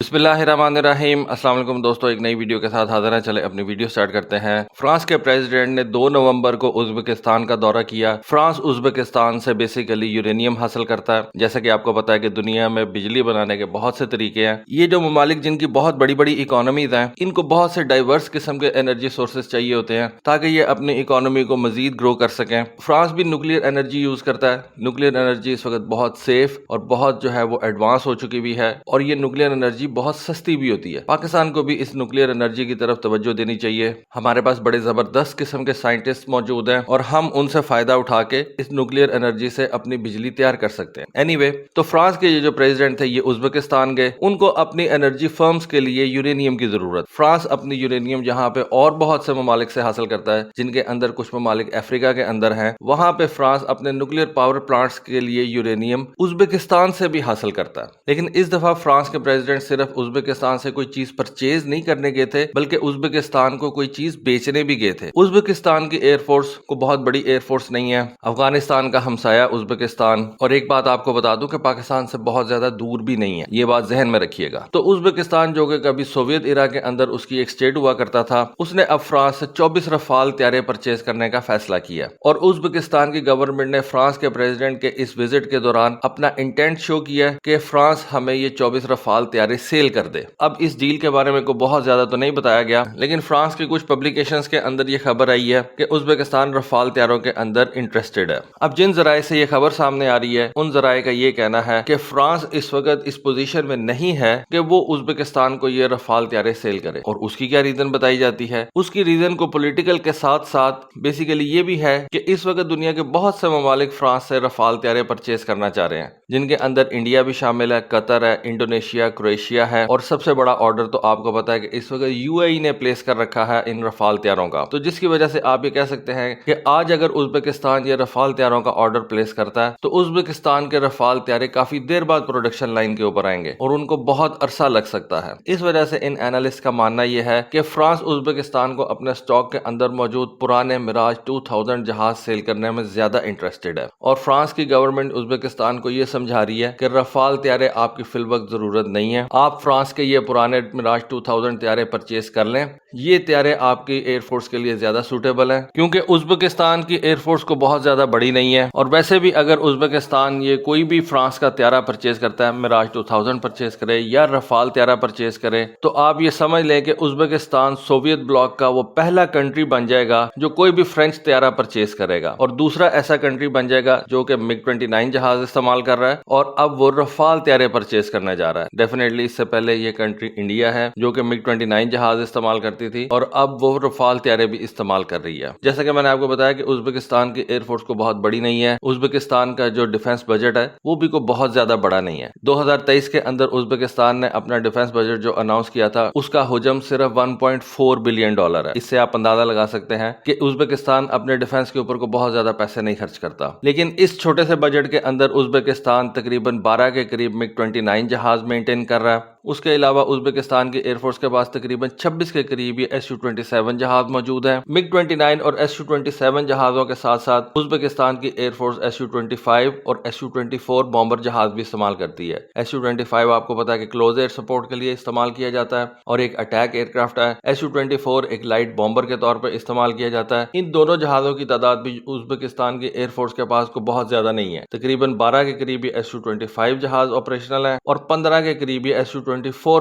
بسم اللہ الرحمن الرحیم۔ السلام علیکم دوستو، ایک نئی ویڈیو کے ساتھ حاضر ہیں۔ چلے اپنی ویڈیو سٹارٹ کرتے ہیں۔ فرانس کے پریزیڈنٹ نے 2 نومبر کو ازبکستان کا دورہ کیا۔ فرانس ازبکستان سے بیسیکلی یورینیم حاصل کرتا ہے۔ جیسا کہ آپ کو پتا ہے کہ دنیا میں بجلی بنانے کے بہت سے طریقے ہیں۔ یہ جو ممالک جن کی بہت بڑی بڑی اکانومیز ہیں، ان کو بہت سے ڈائیورس قسم کے انرجی سورسز چاہیے ہوتے ہیں تاکہ یہ اپنی اکانومی کو مزید گرو کر سکیں۔ فرانس بھی نیوکلیر انرجی یوز کرتا ہے۔ نیوکلیر انرجی اس وقت بہت سیف اور بہت جو ہے وہ ایڈوانس ہو چکی بھی ہے، اور یہ نیوکلیر انرجی بہت سستی بھی ہوتی ہے۔ پاکستان کو بھی اس نیوکلیر انرجی کی طرف توجہ دینی چاہیے۔ ہمارے پاس بڑے زبردست قسم کے سائنٹسٹ موجود ہیں اور ہم ان سے فائدہ اٹھا کے اس نیوکلیر انرجی سے اپنی بجلی تیار کر سکتے ہیں۔ اینی وے، تو فرانس کے یہ جو پریزیڈنٹ تھے، یہ ازبکستان گئے۔ ان کو اپنی انرجی فرمز کے لیے یورینیم کی ضرورت۔ فرانس اپنی یورینیم جہاں پہ اور بہت سے ممالک سے حاصل کرتا ہے، جن کے اندر کچھ ممالک افریقہ کے اندر ہیں، وہاں پہ فرانس اپنے نیوکلیر پاور پلانٹس کے لیے یورینیم ازبکستان سے بھی حاصل کرتا ہے۔ لیکن اس دفعہ فرانس کے پریزیڈنٹ صرف ازبکستان سے کوئی چیز پرچیز نہیں کرنے گئے تھے، بلکہ ازبکستان کو کوئی چیز بیچنے بھی گئے تھے۔ ازبکستان کی ایئر فورس کو بہت بڑی ایئر فورس نہیں ہے، افغانستان کا ہمسایہ ازبکستان، اور ایک بات آپ کو بتا دوں کہ پاکستان سے بہت زیادہ دور بھی نہیں ہے، یہ بات ذہن میں رکھیے گا۔ تو ازبکستان جو کہ کبھی سوویت ایرا کے اندر اس کی ایک اسٹیٹ ہوا کرتا تھا، اس نے اب فرانس سے 24 رفال طیارے پرچیز کرنے کا فیصلہ کیا، اور ازبکستان کی گورنمنٹ نے فرانس کے پریزیڈنٹ کے اس وزٹ کے دوران اپنا انٹینٹ شو کیا کہ فرانس ہمیں یہ 24 رفال طیارے سیل کر دے۔ اب اس ڈیل کے بارے میں کو بہت زیادہ تو نہیں بتایا گیا، لیکن فرانس کی کچھ پبلیکیشنز کے اندر یہ خبر آئی ہے کہ ازبکستان رفال طیاروں کے اندر انٹرسٹڈ ہے۔ اب جن ذرائع سے یہ خبر سامنے آ رہی ہے، ان ذرائع کا یہ کہنا ہے کہ فرانس اس وقت اس پوزیشن میں نہیں ہے کہ وہ ازبکستان کو یہ رفال طیارے سیل کرے۔ اور اس کی کیا ریزن بتائی جاتی ہے؟ اس کی ریزن کو پولیٹیکل کے ساتھ ساتھ بیسیکلی یہ بھی ہے کہ اس وقت دنیا کے بہت سے ممالک فرانس سے رفال طیارے پرچیز کرنا چاہ رہے ہیں، جن کے اندر انڈیا بھی شامل ہے، قطر ہے، انڈونیشیا، کروشیا ہے، اور سب سے بڑا آرڈر تو آپ کو پتا ہے کہ اس وقت یو اے ای نے پلیس کر رکھا ہے ان رفال طیاروں کا۔ تو جس کی وجہ سے آپ یہ کہہ سکتے ہیں کہ آج اگر ازبکستان یہ رفال طیاروں کا آرڈر پلیس کرتا ہے تو ازبکستان کے رفال طیارے کافی دیر بعد پروڈکشن لائن کے اوپر آئیں گے، اور ان کو بہت عرصہ لگ سکتا ہے۔ اس وجہ سے ان اینالسٹ کا ماننا یہ ہے کہ فرانس ازبکستان کو اپنے سٹاک کے اندر موجود پرانے میراج 2000 جہاز سیل کرنے میں زیادہ انٹرسٹڈ ہے، اور فرانس کی گورنمنٹ ازبکستان کو یہ سمجھا رہی ہے کہ رفال طیارے آپ کی فی الوقت ضرورت نہیں ہے، آپ فرانس کے یہ پرانے میراج 2000 طیارے پرچیز کر لیں، یہ طیارے آپ کی ایئر فورس کے لیے زیادہ سوٹیبل ہیں، کیونکہ ازبکستان کی ایئر فورس کو بہت زیادہ بڑی نہیں ہے۔ اور ویسے بھی اگر ازبکستان یہ کوئی بھی فرانس کا طیارہ پرچیز کرتا ہے، میراج 2000 پرچیز کرے یا رفال طیارہ پرچیز کرے، تو آپ یہ سمجھ لیں کہ ازبکستان سوویت بلاک کا وہ پہلا کنٹری بن جائے گا جو کوئی بھی فرینچ طیارہ پرچیز کرے گا، اور دوسرا ایسا کنٹری بن جائے گا جو کہ MiG 29 جہاز استعمال کر رہا ہے اور اب وہ رفال طیارے پرچیز کرنے جا رہا ہے۔ ڈیفینیٹلی اس سے پہلے یہ کنٹری انڈیا ہے جو کہ MiG 29 جہاز استعمال کرتی تھی، اور اب وہ رفال طیارے بھی استعمال کر رہی ہے۔ جیسا کہ میں نے آپ کو بتایا کہ ازبکستان کی ایئر فورس کو بہت بڑی نہیں ہے، ازبکستان کا جو ڈیفنس بجٹ ہے وہ بھی کو بہت زیادہ بڑا نہیں ہے۔ 2023 کے اندر ازبکستان نے اپنا ڈیفنس بجٹ جو اناؤنس کیا تھا، اس کا حجم صرف $1.4 بلین ہے۔ اس سے آپ اندازہ لگا سکتے ہیں کہ ازبکستان اپنے ڈیفنس کے اوپر کو بہت زیادہ پیسے نہیں خرچ کرتا، لیکن اس چھوٹے سے بجٹ کے اندر ازبکستان تقریباً 12 کے قریب MiG 29 جہاز مینٹین کر رہا ہے۔ اس کے علاوہ ازبکستان کی ایئر فورس کے پاس تقریباً 26 کے قریب یہ Su-27 جہاز موجود ہیں۔ MiG 29 اور Su-27 جہازوں کے ساتھ ساتھ ازبکستان کی ایئر فورس Su-25 اور Su-24 بامبر جہاز بھی استعمال کرتی ہے۔ Su-25 آپ کو پتا ہے کہ کلوز ایئر سپورٹ کے لیے استعمال کیا جاتا ہے، اور ایک اٹیک ایئر کرافٹ ہے۔ Su-24 ایک لائٹ بامبر کے طور پر استعمال کیا جاتا ہے۔ ان دونوں جہازوں کی تعداد بھی ازبکستان کی ایئر فورس کے پاس کو بہت زیادہ نہیں ہے، تقریباً 12 کے قریب یہ Su-25 جہاز آپریشنل ہیں، اور 15 کے قریب یہ Su-24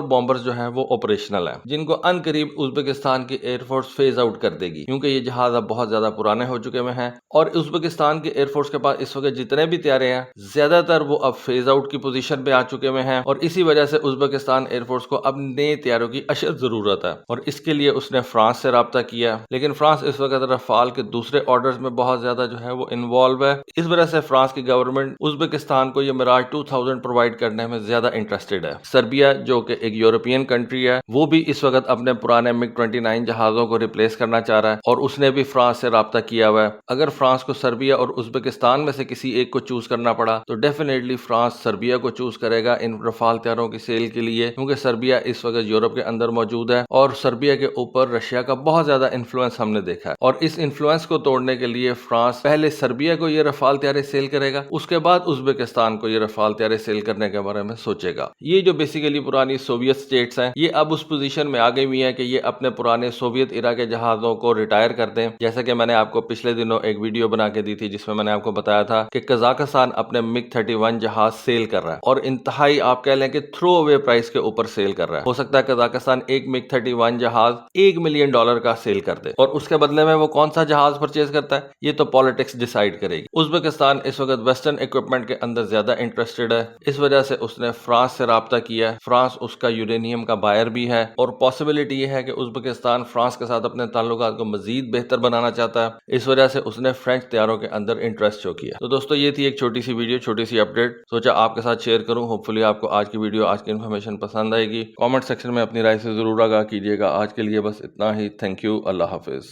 بامبرز جو ہیں وہ آپریشنل ہیں، جن کو ان قریب ازبکستان کی ایئر فورس فیز آؤٹ کر دے گی، کیونکہ یہ جہاز اب بہت زیادہ پرانے ہو چکے ہوئے ہیں۔ اور ازبکستان کی ایئر فورس کے پاس اس وقت جتنے بھی طیارے ہیں، زیادہ تر وہ اب فیز آؤٹ کی پوزیشن پہ آ چکے ہوئے ہیں، اور اسی وجہ سے ازبکستان ایئر فورس کو اب نئے طیاروں کی اشد ضرورت ہے، اور اس کے لیے اس نے فرانس سے رابطہ کیا۔ لیکن فرانس اس وقت رفال کے دوسرے آرڈرز میں بہت زیادہ جو ہے وہ انوالو ہے، اس وجہ سے فرانس کی گورنمنٹ ازبکستان کو یہ میراج 2000 پرووائڈ کرنے میں زیادہ انٹرسٹڈ ہے۔ سربیا جو کہ ایک یورپین کنٹری ہے، وہ بھی اس وقت اپنے پرانے MiG 29 جہازوں کو ریپلیس کرنا چاہ رہا ہے، اور اس نے بھی فرانس سے رابطہ کیا ہوا ہے۔ اگر فرانس کو سربیا اور ازبکستان میں سے کسی ایک کو چوز کرنا پڑا تو ڈیفینیٹلی فرانس سربیا کو چوز کرے گا ان رفال طیاروں کی سیل کے لیے، کیونکہ سربیا اس وقت یورپ کے اندر موجود ہے، اور سربیا کے اوپر رشیا کا بہت زیادہ انفلوئنس ہم نے دیکھا ہے، اور اس انفلوئنس کو توڑنے کے لیے فرانس پہلے سربیا کو یہ رفال طیارے سیل کرے گا، اس کے بعد ازبکستان کو یہ رفال طیارے سیل کرنے کے بارے میں سوچے گا۔ یہ جو بیسیکلی پرانی سوویت اسٹیٹس ہیں یہ اب اس پوزیشن میں آ گئی ہوئی ہیں کہ یہ اپنے پرانے سوویت ایرا کے جہازوں کو ریٹائر کر دیں. جیسا کہ میں نے آپ کو پچھلے دنوں ایک ویڈیو بنا کے دی تھی جس میں نے آپ کو بتایا تھا کہ قزاقستان اپنے مگ 31 جہاز سیل کر رہا ہے اور انتہائی آپ کہہ لیں کہ تھرو اوے پرائس کے اوپر سیل کر رہا ہے. ہو سکتا ہے قزاقستان ایک مگ 31 جہاز $1 ملین کا سیل کر دے اور اس کے بدلے میں وہ کون سا جہاز پرچیز کرتا ہے یہ تو پالیٹکس ڈیسائیڈ کرے گی. ازبکستان اس وقت ویسٹرن اکوپمنٹ کے اندر زیادہ انٹرسٹڈ ہے. اس وجہ سے اس نے فرانس سے رابطہ کیا ہے. فرانس اس کا یورینیم کا بائر بھی ہے اور پاسبلٹی یہ ہے کہ ازبکستان فرانس کے ساتھ اپنے تعلقات کو مزید بہتر بنانا چاہتا ہے. اس وجہ سے اس نے فرینچ طیاروں کے اندر انٹرسٹ شو کیا. تو دوستو یہ تھی ایک چھوٹی سی ویڈیو, چھوٹی سی اپڈیٹ, سوچا آپ کے ساتھ شیئر کروں. ہوپ فلی آپ کو آج کی ویڈیو, آج کی انفارمیشن پسند آئے گی. کامنٹ سیکشن میں اپنی رائے سے ضرور آگاہ کیجیے گا. آج کے لیے بس اتنا ہی. Thank you. اللہ حافظ.